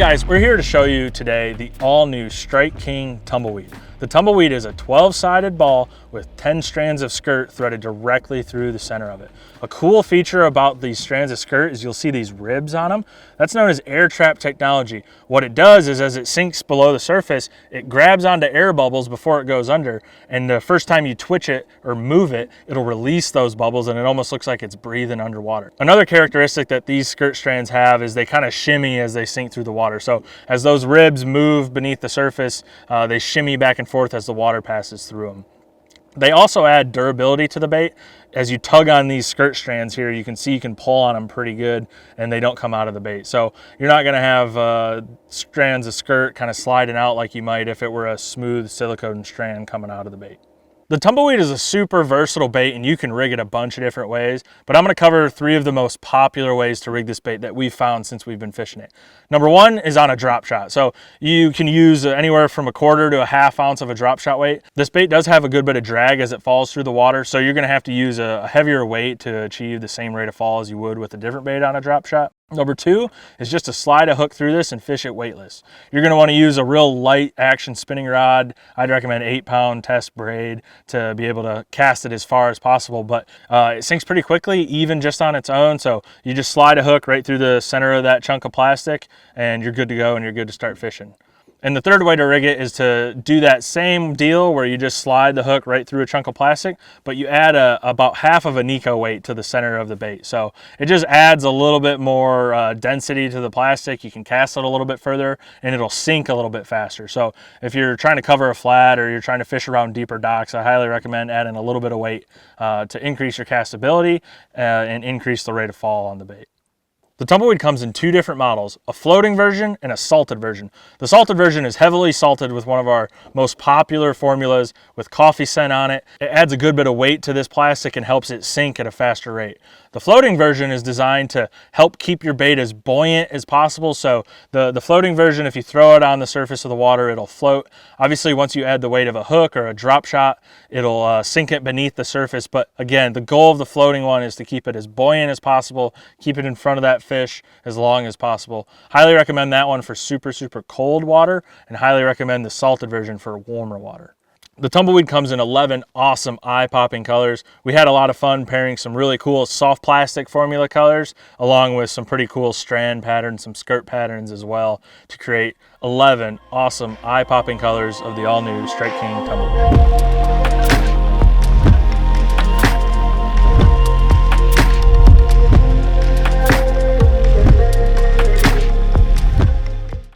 guys, we're here to show you today the all-new Strike King Tumbleweed. The Tumbleweed is a 12-sided ball with 10 strands of skirt threaded directly through the center of it. A cool feature about these strands of skirt is you'll see these ribs on them. That's known as air trap technology. What it does is as it sinks below the surface, it grabs onto air bubbles before it goes under, and the first time you twitch it or move it, it'll release those bubbles and it almost looks like it's breathing underwater. Another characteristic that these skirt strands have is they kind of shimmy as they sink through the water. So as those ribs move beneath the surface, they shimmy back and forth as the water passes through them. They also add durability to the bait. As you tug on these skirt strands here, you can see you can pull on them pretty good and they don't come out of the bait. So you're not gonna have strands of skirt kind of sliding out like you might if it were a smooth silicone strand coming out of the bait. The Tumbleweed is a super versatile bait and you can rig it a bunch of different ways, but I'm gonna cover 3 of the most popular ways to rig this bait that we've found since we've been fishing it. Number 1 is on a drop shot. So you can use anywhere from a 1/4 to a 1/2 ounce of a drop shot weight. This bait does have a good bit of drag as it falls through the water, so you're gonna have to use a heavier weight to achieve the same rate of fall as you would with a different bait on a drop shot. Number 2 is just to slide a hook through this and fish it weightless. You're gonna wanna use a real light action spinning rod. I'd recommend 8-pound test braid to be able to cast it as far as possible, but it sinks pretty quickly, even just on its own. So you just slide a hook right through the center of that chunk of plastic and you're good to go and you're good to start fishing. And the third way to rig it is to do that same deal where you just slide the hook right through a chunk of plastic, but you add about 1/2 of a Nico weight to the center of the bait. So it just adds a little bit more density to the plastic. You can cast it a little bit further and it'll sink a little bit faster. So if you're trying to cover a flat or you're trying to fish around deeper docks, I highly recommend adding a little bit of weight to increase your castability and increase the rate of fall on the bait. The Tumbleweed comes in 2 different models, a floating version and a salted version. The salted version is heavily salted with one of our most popular formulas with coffee scent on it. It adds a good bit of weight to this plastic and helps it sink at a faster rate. The floating version is designed to help keep your bait as buoyant as possible. So the floating version, if you throw it on the surface of the water, it'll float. Obviously, once you add the weight of a hook or a drop shot, it'll sink it beneath the surface. But again, the goal of the floating one is to keep it as buoyant as possible, keep it in front of that fish as long as possible. Highly recommend that one for super cold water and highly recommend the salted version for warmer water. The Tumbleweed comes in 11 awesome eye-popping colors. We had a lot of fun pairing some really cool soft plastic formula colors along with some pretty cool strand patterns, some skirt patterns as well to create 11 awesome eye-popping colors of the all-new Strike King Tumbleweed.